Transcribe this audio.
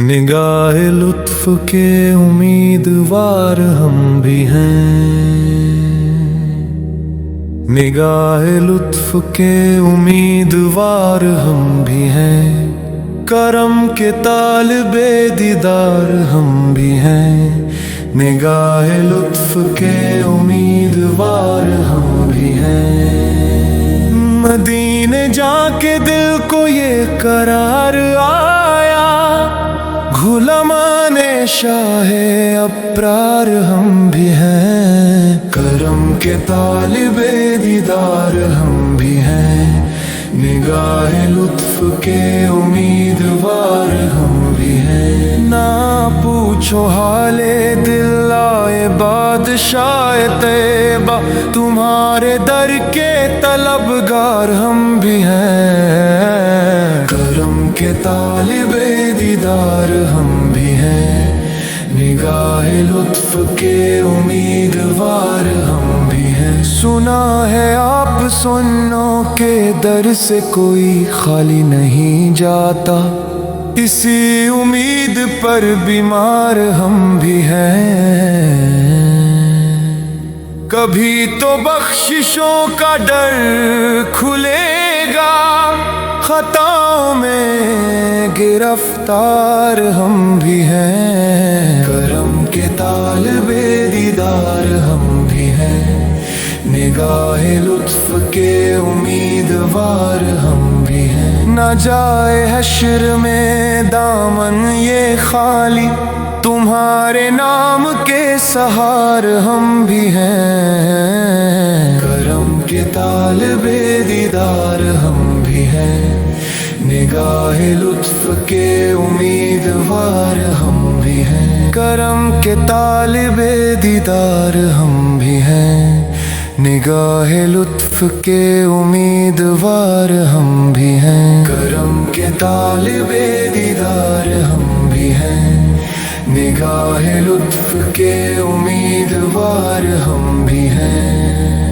निगाह लुत्फ के उम्मीदवार हम भी हैं। निगाह लुत्फ के उम्मीदवार हम भी हैं। करम के तालिबे दीदार हम भी हैं। निगाह लुत्फ के उम्मीदवार हम भी हैं। मदीने जाके दिल को ये करार आया, गुलामाने शाहे अब्रार हम भी हैं। करम के तालिबे दीदार हम भी हैं। निगाह लुत्फ के उम्मीदवार हम भी हैं। ना पूछो हाले दिल आए बादशाह तैयबा, तुम्हारे दर के तलबगार हम भी हैं। करम के तालिबे दीदार हम भी हैं। निगाह लुत्फ के उम्मीदवार हम भी हैं। सुना है आप सुन्नों के दर से कोई खाली नहीं जाता, इसी उम्मीद पर बीमार हम भी हैं। कभी तो बख्शिशों का डर खुलेगा, खताओं में गिरफ्तार हम भी हैं। करम के तालिबे दीदार हम भी हैं। निगाह लुत्फ के उम्मीदवार हम भी हैं। न जाए हश्र में दामन ये खाली, तुम्हारे नाम के सहार हम भी हैं। करम के तालिबे दीदार हम भी हैं। निगाह लुत्फ के उम्मीदवार हम भी हैं। करम के तालिबे दीदार हम भी हैं। निगाह लुत्फ के उम्मीदवार हम भी हैं। करम के तालिबे दीदार हम भी हैं। निगाह लुत्फ के उम्मीदवार हम भी हैं।